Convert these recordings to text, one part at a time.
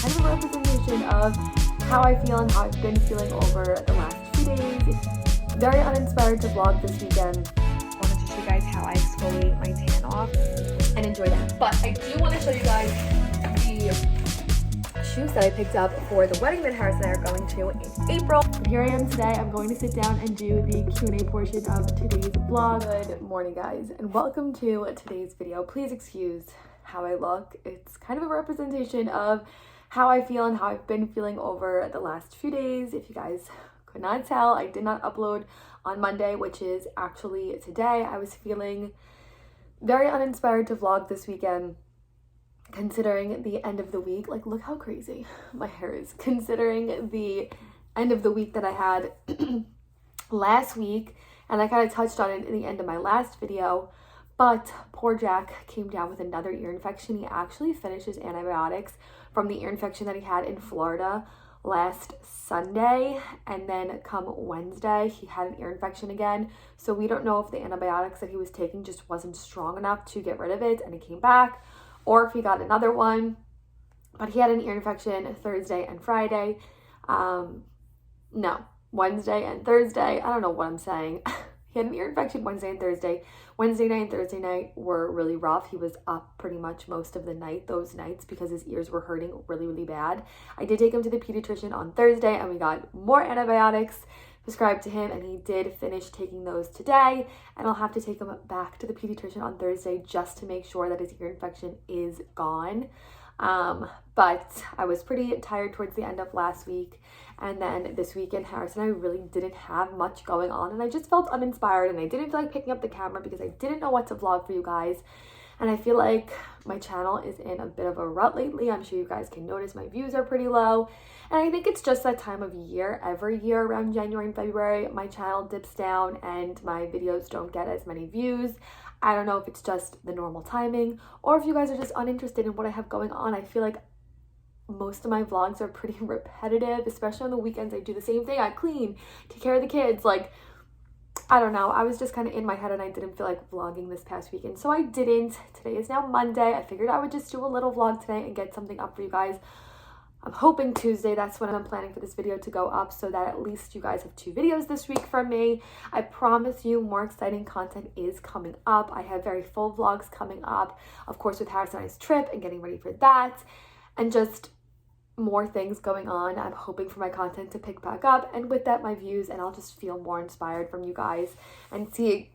kind of a representation of how I feel and how I've been feeling over the last few days. Very uninspired to vlog this weekend. I wanted to show you guys how I exfoliate my tan off and enjoy that. But I do want to show you guys the shoes that I picked up for the wedding that Harris and I are going to in April. Here I am today. I'm going to sit down and do the Q&A portion of today's vlog. Good morning, guys, and welcome to today's video. Please excuse how I look. It's kind of a representation of how I feel and how I've been feeling over the last few days. If you guys could not tell, I did not upload on Monday, which is actually today. I was feeling very uninspired to vlog this weekend, considering the end of the week. Like, look how crazy my hair is. Considering the end of the week that I had last week, and I kind of touched on it in the end of my last video, but poor Jack came down with another ear infection. He actually finished his antibiotics from the ear infection that he had in Florida last Sunday, and then come Wednesday he had an ear infection again. So we don't know if the antibiotics that he was taking just wasn't strong enough to get rid of it and it came back, or if he got another one. But he had an ear infection Thursday and Friday. Wednesday and Thursday. I don't know what I'm saying. He had an ear infection Wednesday and Thursday. Wednesday night and Thursday night were really rough. He was up pretty much most of the night those nights because his ears were hurting really, really bad. I did take him to the pediatrician on Thursday and we got more antibiotics prescribed to him, and he did finish taking those today, and I'll have to take him back to the pediatrician on Thursday just to make sure that his ear infection is gone. But I was pretty tired towards the end of last week, and then this weekend Harris and I really didn't have much going on, and I just felt uninspired, and I didn't feel like picking up the camera because I didn't know what to vlog for you guys. And I feel like my channel is in a bit of a rut lately. I'm sure you guys can notice my views are pretty low, and I think it's just that time of year. Every year around January and February my channel dips down and my videos don't get as many views. I don't know if it's just the normal timing or if you guys are just uninterested in what I have going on. I feel like most of my vlogs are pretty repetitive, especially on the weekends. I do the same thing. I clean, take care of the kids. Like, I don't know. I was just kind of in my head and I didn't feel like vlogging this past weekend. So I didn't. Today is now Monday. I figured I would just do a little vlog today and get something up for you guys. I'm hoping Tuesday, that's when I'm planning for this video to go up, so that at least you guys have 2 videos this week from me. I promise you more exciting content is coming up. I have very full vlogs coming up, of course, with Harris and I's trip and getting ready for that, and just more things going on. I'm hoping for my content to pick back up, and with that my views, and I'll just feel more inspired from you guys and seeing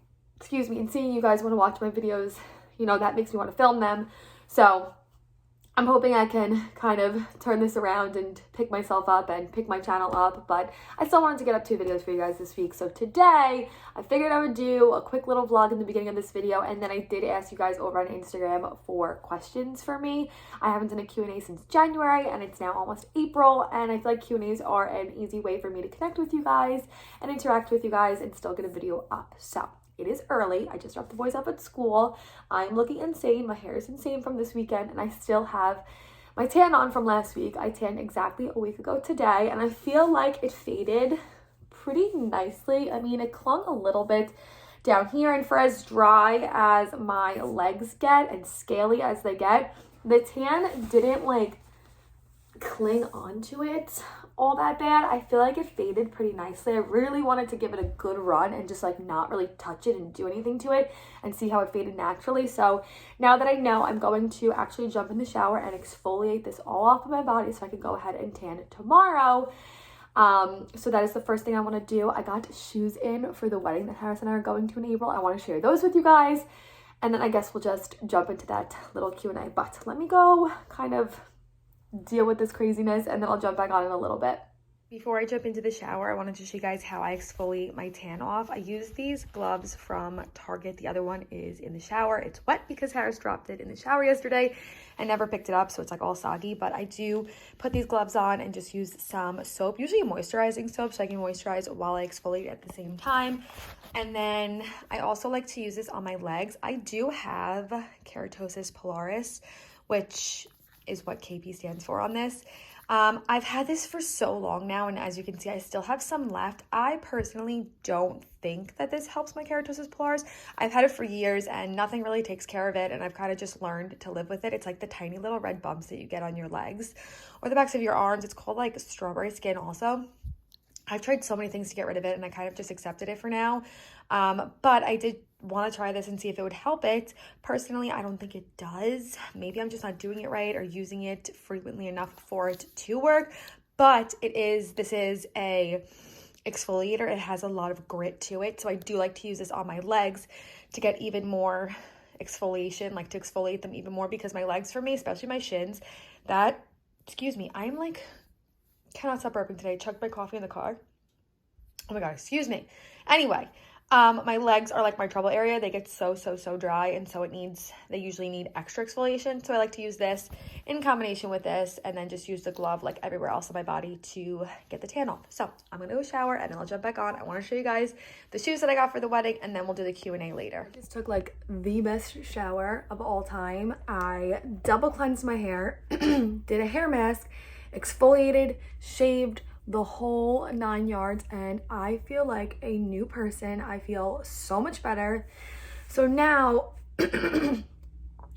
you guys want to watch my videos. You know, that makes me want to film them. So I'm hoping I can kind of turn this around and pick myself up and pick my channel up, but I still wanted to get up 2 videos for you guys this week. So today I figured I would do a quick little vlog in the beginning of this video, and then I did ask you guys over on Instagram for questions for me. I haven't done a Q&A since January, and it's now almost April, and I feel like Q&As are an easy way for me to connect with you guys and interact with you guys and still get a video up. So it is early. I just dropped the boys off at school. I'm looking insane. My hair is insane from this weekend, and I still have my tan on from last week. I tanned exactly a week ago today, and I feel like it faded pretty nicely. I mean, it clung a little bit down here, and for as dry as my legs get and scaly as they get, the tan didn't like cling onto it all that bad. I feel like it faded pretty nicely. I really wanted to give it a good run and just like not really touch it and do anything to it and see how it faded naturally. So now that I know, I'm going to actually jump in the shower and exfoliate this all off of my body so I can go ahead and tan tomorrow. So that is the first thing I want to do. I got shoes in for the wedding that Harris and I are going to in April. I want to share those with you guys, and then I guess we'll just jump into that little Q&A. But let me go kind of deal with this craziness, and then I'll jump back on in a little bit. Before I jump into the shower, I wanted to show you guys how I exfoliate my tan off. I use these gloves from Target. The other one is in the shower. It's wet because Harris dropped it in the shower yesterday and never picked it up, so it's like all soggy. But I do put these gloves on and just use some soap, usually a moisturizing soap, so I can moisturize while I exfoliate at the same time. And then I also like to use this on my legs. I do have keratosis pilaris, which is what KP stands for on this. I've had this for so long now, and as you can see, I still have some left. I personally don't think that this helps my keratosis pilars. I've had it for years and nothing really takes care of it, and I've kind of just learned to live with it. It's like the tiny little red bumps that you get on your legs or the backs of your arms. It's called like strawberry skin also. I've tried so many things to get rid of it, and I kind of just accepted it for now. But I did want to try this and see if it would help it. Personally, I don't think it does. Maybe I'm just not doing it right or using it frequently enough for it to work. But this is a exfoliator. It has a lot of grit to it. So I do like to use this on my legs to get even more exfoliation, like to exfoliate them even more, because my legs, for me, especially my shins, excuse me, I'm like, cannot stop burping today. Chugged my coffee in the car. Oh my God, excuse me. Anyway, my legs are like my trouble area. They get so dry, and so they usually need extra exfoliation. So I like to use this in combination with this, and then just use the glove like everywhere else on my body to get the tan off. So I'm gonna go shower and then I'll jump back on. I want to show you guys the shoes that I got for the wedding, and then we'll do the Q&A later. I just took like the best shower of all time. I double cleansed my hair, did a hair mask, exfoliated, shaved, the whole 9 yards, and I feel like a new person. I feel so much better. So now the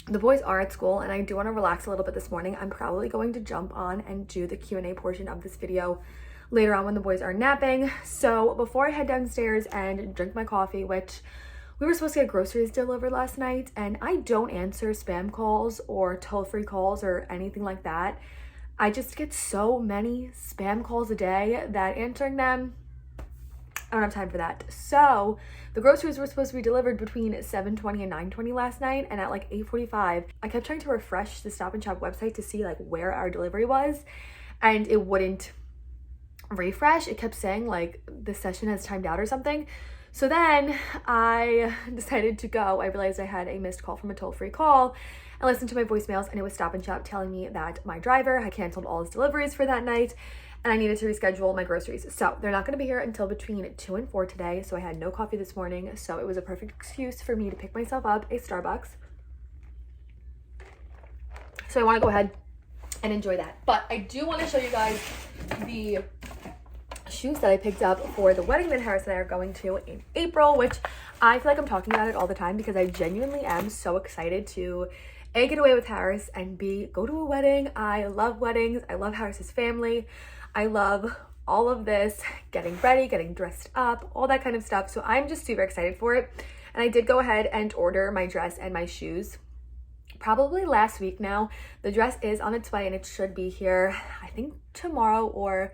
boys are at school, and I do want to relax a little bit this morning. I'm probably going to jump on and do the Q&A portion of this video later on when the boys are napping. So before I head downstairs and drink my coffee, which we were supposed to get groceries delivered last night, and I don't answer spam calls or toll-free calls or anything like that. I just get so many spam calls a day that answering them, I don't have time for that. So the groceries were supposed to be delivered between 7:20 and 9:20 last night, and at like 8:45, I kept trying to refresh the Stop and Shop website to see like where our delivery was, and it wouldn't refresh. It kept saying like the session has timed out or something. So then I decided to go. I realized I had a missed call from a toll-free call. I listened to my voicemails, and it was Stop and Shop telling me that my driver had canceled all his deliveries for that night, and I needed to reschedule my groceries. So they're not going to be here until between 2 and 4 today. So I had no coffee this morning. So it was a perfect excuse for me to pick myself up a Starbucks. So I want to go ahead and enjoy that. But I do want to show you guys the shoes that I picked up for the wedding that Harris and I are going to in April, which I feel like I'm talking about it all the time because I genuinely am so excited to A, get away with Harris, and B, go to a wedding. I love weddings. I love Harris's family. I love all of this, getting ready, getting dressed up, all that kind of stuff. So I'm just super excited for it. And I did go ahead and order my dress and my shoes probably last week now. The dress is on its way, and it should be here, I think tomorrow or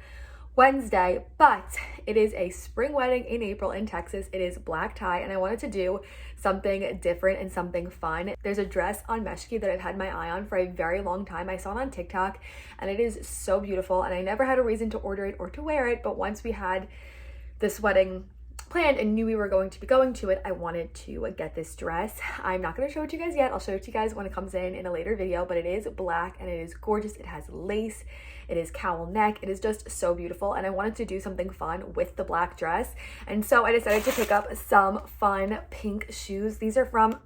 Wednesday, but it is a spring wedding in April in Texas. It is black tie, and I wanted to do something different and something fun. There's a dress on Meshki that I've had my eye on for a very long time. I saw it on TikTok, and it is so beautiful, and I never had a reason to order it or to wear it, but once we had this wedding planned and knew we were going to be going to it, I wanted to get this dress. I'm not going to show it to you guys yet. I'll show it to you guys when it comes in a later video, but it is black and it is gorgeous. It has lace. It is cowl neck. It is just so beautiful, and I wanted to do something fun with the black dress, and so I decided to pick up some fun pink shoes. These are from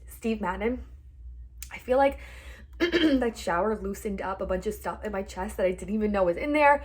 Steve Madden. I feel like that shower loosened up a bunch of stuff in my chest that I didn't even know was in there.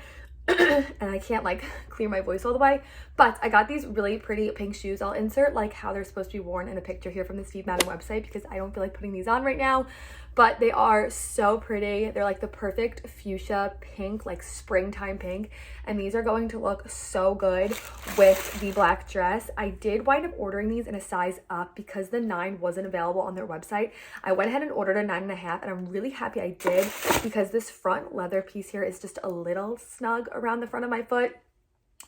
And I can't like clear my voice all the way, but I got these really pretty pink shoes. I'll insert like how they're supposed to be worn in a picture here from the Steve Madden website because I don't feel like putting these on right now, but they are so pretty. They're like the perfect fuchsia pink, like springtime pink, and these are going to look so good with the black dress. I did wind up ordering these in a size up because the 9 wasn't available on their website. I went ahead and ordered a 9.5, and I'm really happy I did because this front leather piece here is just a little snug around the front of my foot.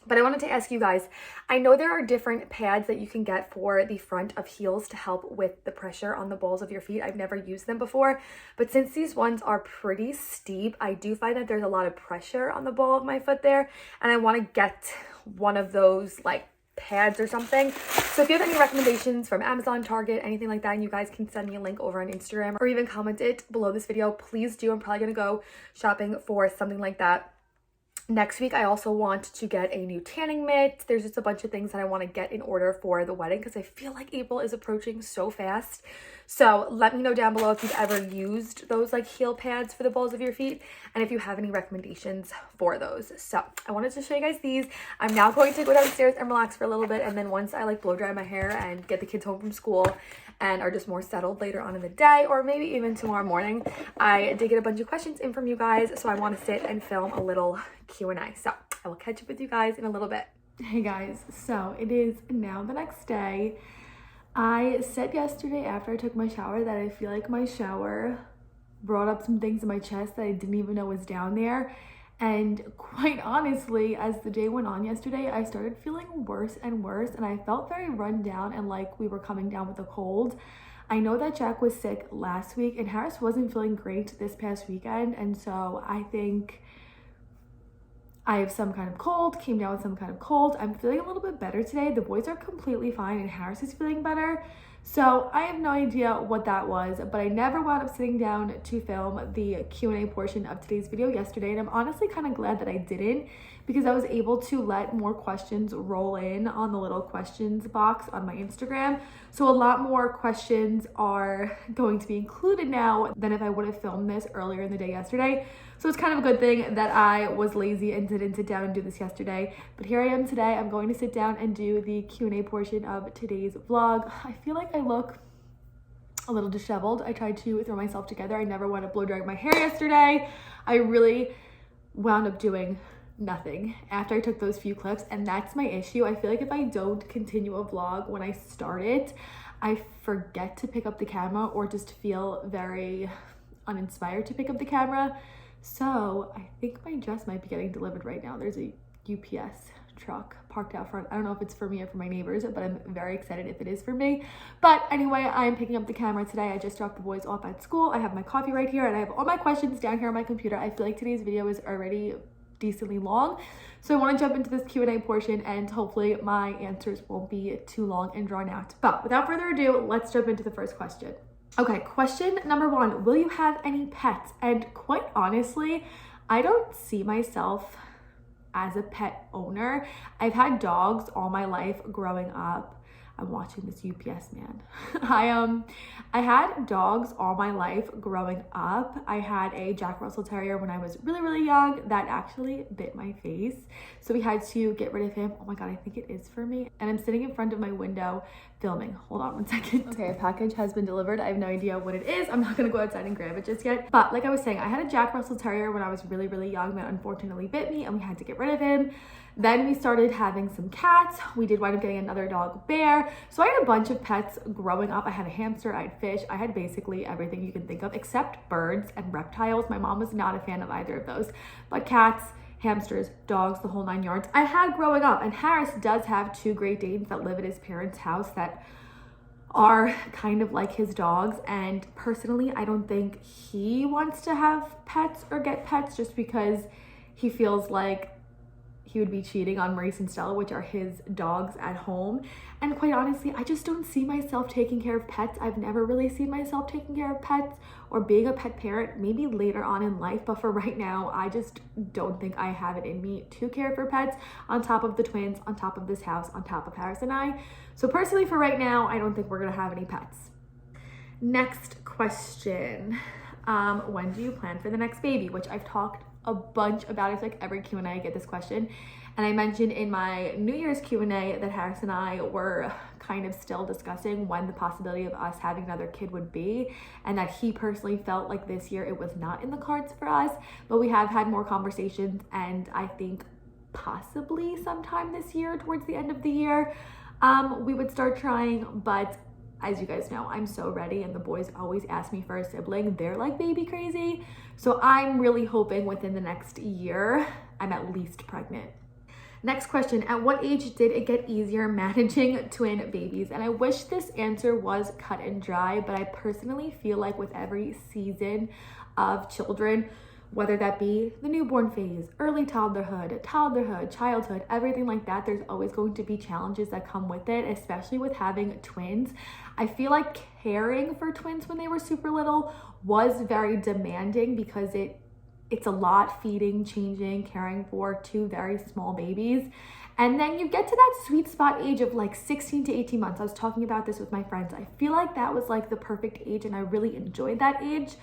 But I wanted to ask you guys, I know there are different pads that you can get for the front of heels to help with the pressure on the balls of your feet. I've never used them before, but since these ones are pretty steep, I do find that there's a lot of pressure on the ball of my foot there, and I want to get one of those like pads or something. So if you have any recommendations from Amazon, Target, anything like that, and you guys can send me a link over on Instagram or even comment it below this video, please do. I'm probably going to go shopping for something like that next week. I also want to get a new tanning mitt. There's just a bunch of things that I want to get in order for the wedding because I feel like April is approaching so fast. So let me know down below if you've ever used those like heel pads for the balls of your feet and if you have any recommendations for those. So I wanted to show you guys these. I'm now going to go downstairs and relax for a little bit, and then once I like blow dry my hair and get the kids home from school and are just more settled later on in the day, or maybe even tomorrow morning, I did get a bunch of questions in from you guys, so I want to sit and film a little Q&A. So I will catch up with you guys in a little bit. Hey guys, so it is now the next day. I said yesterday after I took my shower that I feel like my shower brought up some things in my chest that I didn't even know was down there. And quite honestly, as the day went on yesterday, I started feeling worse and worse, and I felt very run down and like we were coming down with a cold. I know that Jack was sick last week and Harris wasn't feeling great this past weekend, and so I think I have some kind of cold, came down with some kind of cold. I'm feeling a little bit better today. The boys are completely fine and Harris is feeling better. So I have no idea what that was, but I never wound up sitting down to film the Q&A portion of today's video yesterday. And I'm honestly kind of glad that I didn't, because I was able to let more questions roll in on the little questions box on my Instagram. So a lot more questions are going to be included now than if I would have filmed this earlier in the day yesterday. So it's kind of a good thing that I was lazy and didn't sit down and do this yesterday. But here I am today. I'm going to sit down and do the Q&A portion of today's vlog. I feel like I look a little disheveled. I tried to throw myself together. I never wound up blow drying my hair yesterday. I really wound up doing nothing after I took those few clips, and that's my issue. I feel like if I don't continue a vlog when I start it, I forget to pick up the camera or just feel very uninspired to pick up the camera. So I think my dress might be getting delivered right now. There's a UPS truck parked out front. I don't know if it's for me or for my neighbors, but I'm very excited if it is for me. But anyway, I'm picking up the camera today. I just dropped the boys off at school. I have my coffee right here and I have all my questions down here on my computer. I feel like today's video is already decently long, so I want to jump into this Q&A portion and hopefully my answers won't be too long and drawn out. But without further ado, let's jump into the first question. Okay, question number 1, will you have any pets? And quite honestly, I don't see myself as a pet owner. I've had dogs all my life growing up. I'm watching this UPS man. I had dogs all my life growing up. I had a Jack Russell Terrier when I was really young that actually bit my face. So we had to get rid of him. Oh my God, I think it is for me. And I'm sitting in front of my window filming. Hold on one second. Okay, a package has been delivered. I have no idea what it is. I'm not gonna go outside and grab it just yet. But like I was saying, I had a Jack Russell Terrier when I was really young that unfortunately bit me and we had to get rid of him. Then we started having some cats. We did wind up getting another dog, Bear. So I had a bunch of pets growing up. I had a hamster, I had fish. I had basically everything you can think of except birds and reptiles. My mom was not a fan of either of those. But cats, hamsters, dogs, the whole 9 yards, I had growing up. And Harris does have 2 Great Danes that live at his parents' house that are kind of like his dogs. And personally, I don't think he wants to have pets or get pets just because he feels like he would be cheating on Maurice and Stella, which are his dogs at home. And quite honestly, I just don't see myself taking care of pets. I've never really seen myself taking care of pets or being a pet parent, maybe later on in life. But for right now, I just don't think I have it in me to care for pets on top of the twins, on top of this house, on top of Harris and I. So personally, for right now, I don't think we're gonna have any pets. Next question. When do you plan for the next baby? Which I've talked a bunch about. It's like every Q&A I get this question, and I mentioned in my New Year's Q&A that Harris and I were kind of still discussing when the possibility of us having another kid would be, and that he personally felt like this year it was not in the cards for us, but we have had more conversations, and I think possibly sometime this year towards the end of the year we would start trying. But as you guys know, I'm so ready, and the boys always ask me for a sibling. They're like baby crazy. So I'm really hoping within the next year, I'm at least pregnant. Next question, at what age did it get easier managing twin babies? And I wish this answer was cut and dry, but I personally feel like with every season of children, whether that be the newborn phase, early toddlerhood, childhood, everything like that, there's always going to be challenges that come with it, especially with having twins. I feel like caring for twins when they were super little was very demanding because it it's a lot feeding, changing, caring for two very small babies. And then you get to that sweet spot age of like 16 to 18 months. I was talking about this with my friends. I feel like that was like the perfect age, and I really enjoyed that age.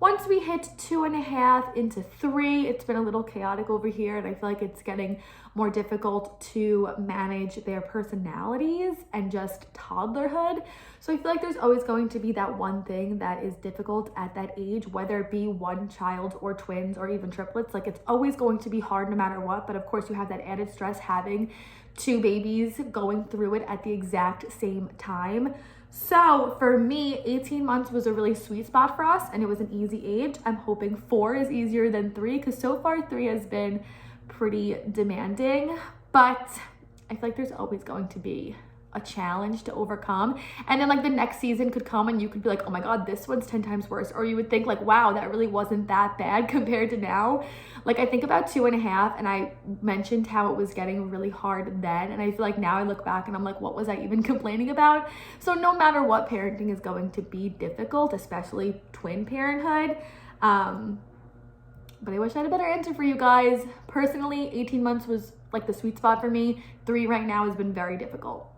Once we hit 2.5 into 3, it's been a little chaotic over here, and I feel like it's getting more difficult to manage their personalities and just toddlerhood. So I feel like there's always going to be that one thing that is difficult at that age, whether it be one child or twins or even triplets. Like, it's always going to be hard no matter what, but of course you have that added stress having two babies going through it at the exact same time. So for me, 18 months was a really sweet spot for us, and it was an easy age. I'm hoping 4 is easier than 3, because so far 3 has been pretty demanding, but I feel like there's always going to be a challenge to overcome. And then like the next season could come and you could be like, oh my God, this one's 10 times worse. Or you would think like, wow, that really wasn't that bad compared to now. Like, I think about 2.5, and I mentioned how it was getting really hard then. And I feel like now I look back and I'm like, what was I even complaining about? So no matter what, parenting is going to be difficult, especially twin parenthood. But I wish I had a better answer for you guys. Personally, 18 months was like the sweet spot for me. 3 right now has been very difficult.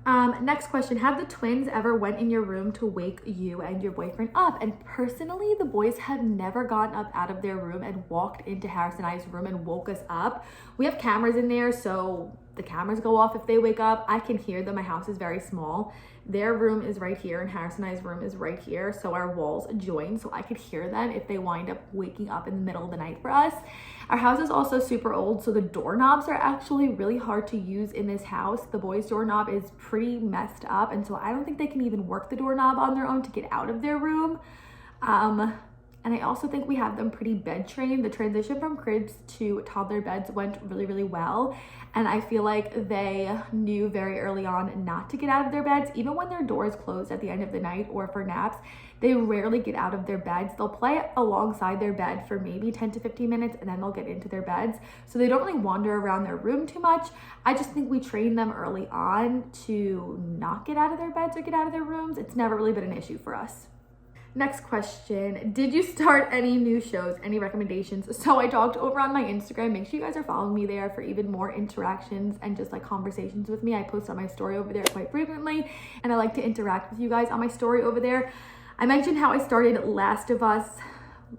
Next question, have the twins ever went in your room to wake you and your boyfriend up? And personally, the boys have never gotten up out of their room and walked into Harris and I's room and woke us up. We have cameras in there, so the cameras go off if they wake up. I can hear them. My house is very small. Their room is right here and Harris and I's room is right here, so our walls join, so I could hear them if they wind up waking up in the middle of the night for us. Our house is also super old, so the doorknobs are actually really hard to use in this house. The boys' doorknob is pretty messed up, and so I don't think they can even work the doorknob on their own to get out of their room. And I also think we have them pretty bed trained. The transition from cribs to toddler beds went really, really well. And I feel like they knew very early on not to get out of their beds. Even when their doors closed at the end of the night or for naps, they rarely get out of their beds. They'll play alongside their bed for maybe 10 to 15 minutes, and then they'll get into their beds. So they don't really wander around their room too much. I just think we trained them early on to not get out of their beds or get out of their rooms. It's never really been an issue for us. Next question, did you start any new shows? Any recommendations? So I talked over on my Instagram. Make sure you guys are following me there for even more interactions and just like conversations with me. I post on my story over there quite frequently, and I like to interact with you guys on my story over there. I mentioned how I started Last of Us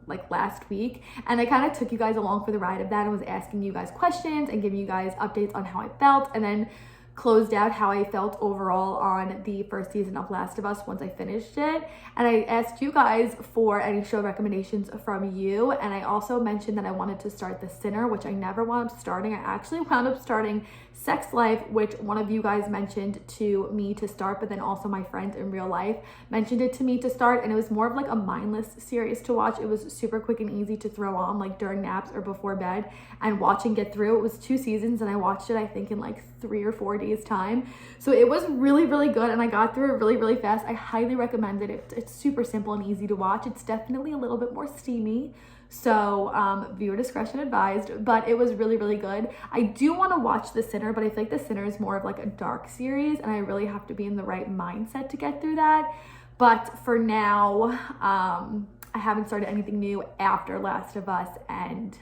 like last week, and I kind of took you guys along for the ride of that and was asking you guys questions and giving you guys updates on how I felt, and then closed out how I felt overall on the first season of Last of Us once I finished it. And I asked you guys for any show recommendations from you, and I also mentioned that I wanted to start The Sinner, which I never wound up starting. I actually wound up starting Sex Life, which one of you guys mentioned to me to start, but then also my friend in real life mentioned it to me to start, and it was more of like a mindless series to watch. It was super quick and easy to throw on like during naps or before bed and watch and get through. It was 2 seasons, and I watched it I think in like 3 or 4 days time. So it was really, really good, and I got through it really, really fast. I highly recommend it. It's super simple and easy to watch. It's definitely a little bit more steamy, so viewer discretion advised, but it was really, really good. I do want to watch The Sinner, but I feel like The Sinner is more of like a dark series, and I really have to be in the right mindset to get through that. But for now, I haven't started anything new after Last of Us and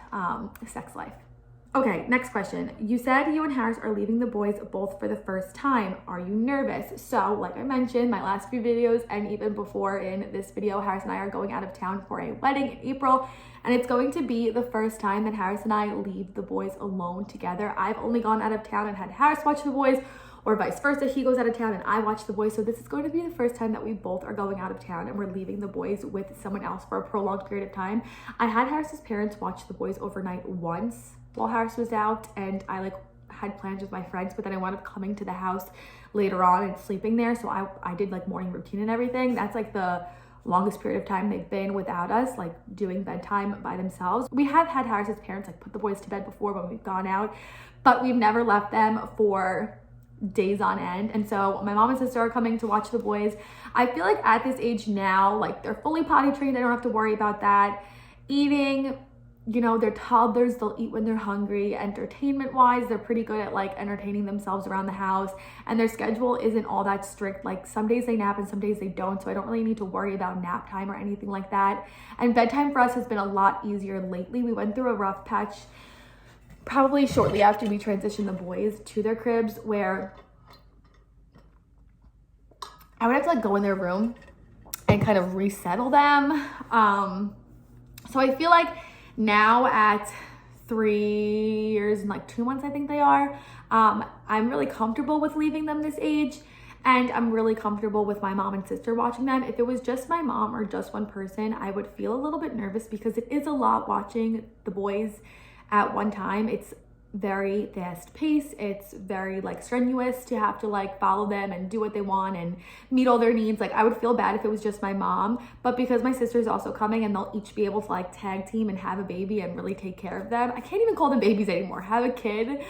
Sex Life. Okay, next question. You said you and Harris are leaving the boys both for the first time. Are you nervous? So, like I mentioned, my last few videos and even before in this video, Harris and I are going out of town for a wedding in April, and it's going to be the first time that Harris and I leave the boys alone together. I've only gone out of town and had Harris watch the boys, or vice versa. He goes out of town and I watch the boys. So this is going to be the first time that we both are going out of town and we're leaving the boys with someone else for a prolonged period of time. I had Harris's parents watch the boys overnight once while Harris was out, and I like had plans with my friends, but then I wound up coming to the house later on and sleeping there. So I did like morning routine and everything. That's like the longest period of time they've been without us, like doing bedtime by themselves. We have had Harris's parents like put the boys to bed before when we've gone out, but we've never left them for days on end. And so my mom and sister are coming to watch the boys. I feel like at this age now, like they're fully potty trained. I don't have to worry about that. Eating, you know, they're toddlers, they'll eat when they're hungry. Entertainment wise, they're pretty good at like entertaining themselves around the house, and their schedule isn't all that strict. Like some days they nap and some days they don't, so I don't really need to worry about nap time or anything like that. And bedtime for us has been a lot easier lately. We went through a rough patch probably shortly after we transitioned the boys to their cribs, where I would have to like go in their room and kind of resettle them. So I feel like now at 3 years and like 2 months, I think they are, I'm really comfortable with leaving them this age, and I'm really comfortable with my mom and sister watching them. If it was just my mom or just one person, I would feel a little bit nervous because it is a lot watching the boys at one time. It's very fast paced. It's very like strenuous to have to like follow them and do what they want and meet all their needs. Like I would feel bad if it was just my mom, but because my sister's also coming and they'll each be able to like tag team and have a baby and really take care of them. I can't even call them babies anymore. Have a kid.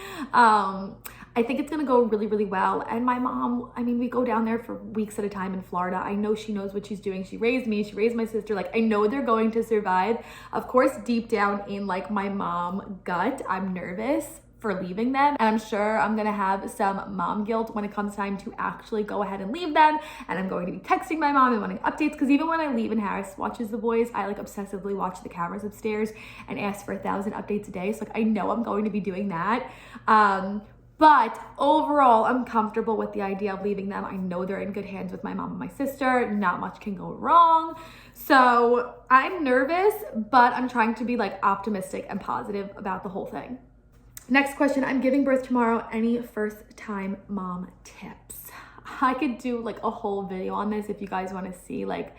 I think it's gonna go really, really well. And my mom, I mean, we go down there for weeks at a time in Florida. I know she knows what she's doing. She raised me, she raised my sister. Like I know they're going to survive. Of course, deep down in like my mom gut, I'm nervous for leaving them, and I'm sure I'm gonna have some mom guilt when it comes time to actually go ahead and leave them. And I'm going to be texting my mom and wanting updates, because even when I leave and Harris watches the boys, I like obsessively watch the cameras upstairs and ask for 1,000 updates a day. So like I know I'm going to be doing that. But overall, I'm comfortable with the idea of leaving them. I know they're in good hands with my mom and my sister. Not much can go wrong. So I'm nervous, but I'm trying to be like optimistic and positive about the whole thing. Next question, I'm giving birth tomorrow. Any first time mom tips? I could do like a whole video on this if you guys want to see like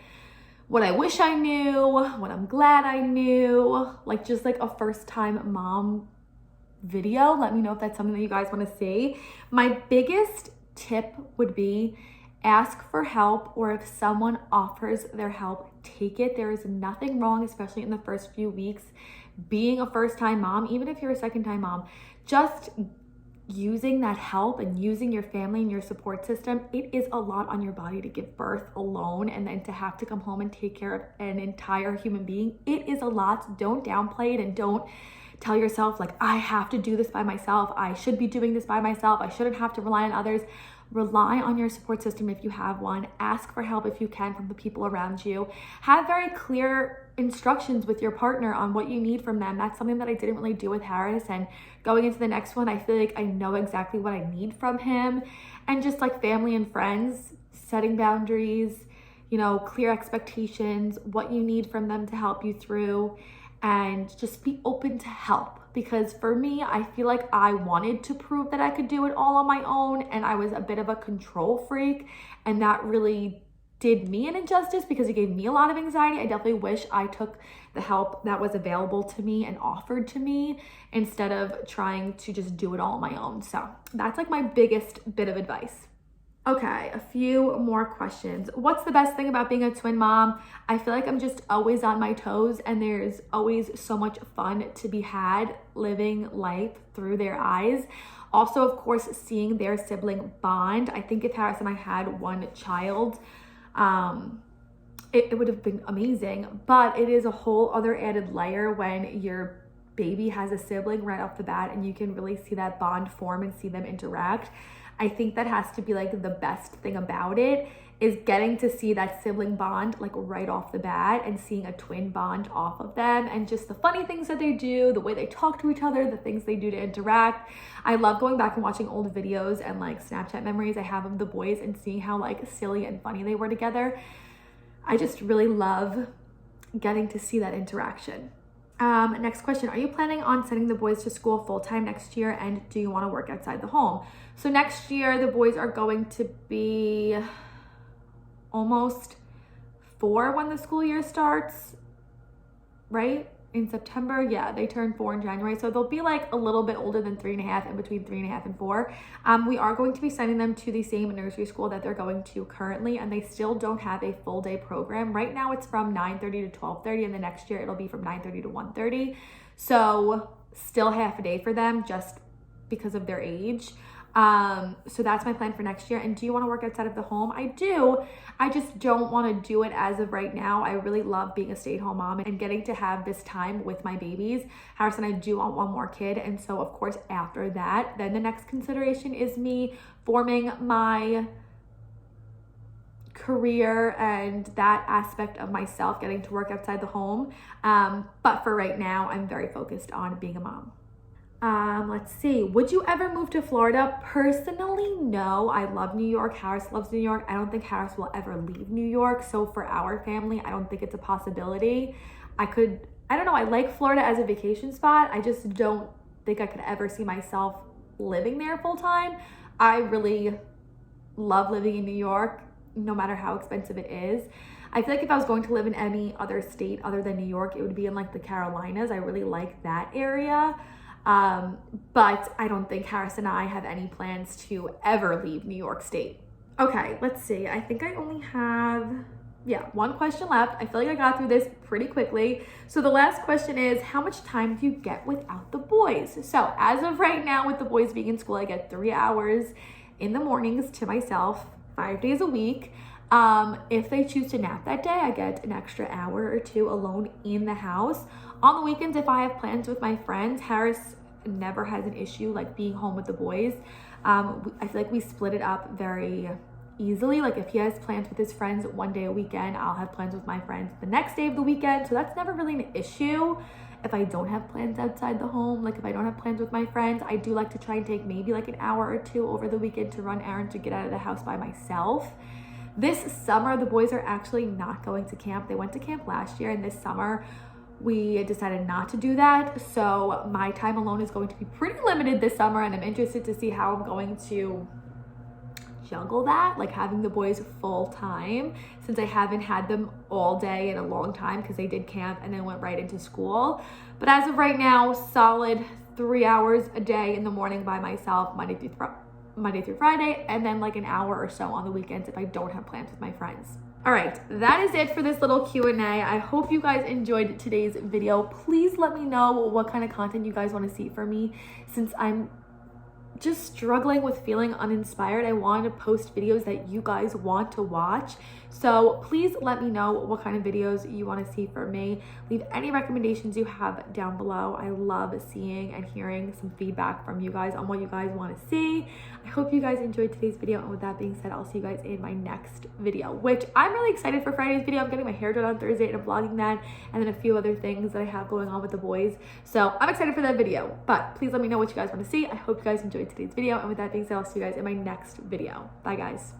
what I wish I knew, what I'm glad I knew, like just like a first time mom video. Let me know if that's something that you guys want to see. My biggest tip would be ask for help, or if someone offers their help, take it. There is nothing wrong, especially in the first few weeks, being a first-time mom. Even if you're a second-time mom, just using that help and using your family and your support system. It is a lot on your body to give birth alone, and then to have to come home and take care of an entire human being. It is a lot. Don't downplay it, and don't tell yourself like, I have to do this by myself. I should be doing this by myself. I shouldn't have to rely on others. Rely on your support system if you have one. Ask for help if you can from the people around you. Have very clear instructions with your partner on what you need from them. That's something that I didn't really do with Harris, and going into the next one, I feel like I know exactly what I need from him. And just like family and friends, setting boundaries, you know, clear expectations, what you need from them to help you through, and just be open to help. Because for me, I feel like I wanted to prove that I could do it all on my own, and I was a bit of a control freak, and that really did me an injustice because it gave me a lot of anxiety. I definitely wish I took the help that was available to me and offered to me, instead of trying to just do it all on my own. So that's like my biggest bit of advice. Okay, a few more questions. What's the best thing about being a twin mom? I feel like I'm just always on my toes, and there's always so much fun to be had living life through their eyes. Also, of course, seeing their sibling bond. I think if Harris and I had one child, it would have been amazing, but it is a whole other added layer when your baby has a sibling right off the bat, and you can really see that bond form and see them interact. I think that has to be like the best thing about it, is getting to see that sibling bond like right off the bat, and seeing a twin bond off of them, and just the funny things that they do, the way they talk to each other, the things they do to interact. I love going back and watching old videos and like Snapchat memories I have of the boys, and seeing how like silly and funny they were together. I just really love getting to see that interaction. Next question, are you planning on sending the boys to school full-time next year, and do you want to work outside the home? So next year, the boys are going to be almost 4 when the school year starts, right? In September, yeah, they turn 4 in January. So they'll be like a little bit older than 3.5, in between 3.5 and 4. We are going to be sending them to the same nursery school that they're going to currently, and they still don't have a full day program. Right now it's from 9:30 to 12:30, and the next year it'll be from 9:30 to 1:30. So still half a day for them, just because of their age. So that's my plan for next year. And do you want to work outside of the home? I do. I just don't want to do it as of right now. I really love being a stay-at-home mom and getting to have this time with my babies. Harrison, I do want one more kid. And so of course, after that, then the next consideration is me forming my career and that aspect of myself, getting to work outside the home. But for right now, I'm very focused on being a mom. Let's see. Would you ever move to Florida? Personally, no. I love New York. Harris loves New York. I don't think Harris will ever leave New York. So for our family, I don't think it's a possibility. I don't know. I like Florida as a vacation spot. I just don't think I could ever see myself living there full time. I really love living in New York, no matter how expensive it is. I feel like if I was going to live in any other state other than New York, it would be in like the Carolinas. I really like that area. But I don't think Harris and I have any plans to ever leave New York State. Okay, let's see. I think I only have, one question left. I feel like I got through this pretty quickly. So the last question is, how much time do you get without the boys? So as of right now, with the boys being in school, I get 3 hours in the mornings to myself, 5 days a week. If they choose to nap that day, I get an extra hour or 2 alone in the house. On the weekends, if I have plans with my friends, Harris never has an issue like being home with the boys. I feel like we split it up very easily. Like if he has plans with his friends one day a weekend, I'll have plans with my friends the next day of the weekend. So that's never really an issue. If I don't have plans outside the home, like if I don't have plans with my friends, I do like to try and take maybe like an hour or 2 over the weekend to run errands to get out of the house by myself. This summer, the boys are actually not going to camp. They went to camp last year, and this summer we decided not to do that. So my time alone is going to be pretty limited this summer, and I'm interested to see how I'm going to juggle that, like having the boys full time, since I haven't had them all day in a long time because they did camp and then went right into school. But as of right now, solid 3 hours a day in the morning by myself, Monday through Friday, and then like an hour or so on the weekends if I don't have plans with my friends. All right, that is it for this little Q&A. I hope you guys enjoyed today's video. Please let me know what kind of content you guys want to see from me, since I'm just struggling with feeling uninspired. I want to post videos that you guys want to watch. So please let me know what kind of videos you want to see from me. Leave any recommendations you have down below. I love seeing and hearing some feedback from you guys on what you guys want to see. I hope you guys enjoyed today's video. And with that being said, I'll see you guys in my next video, which I'm really excited for Friday's video. I'm getting my hair done on Thursday and I'm vlogging that, and then a few other things that I have going on with the boys. So I'm excited for that video, but please let me know what you guys want to see. I hope you guys enjoyed today's video. And with that being said, I'll see you guys in my next video. Bye guys.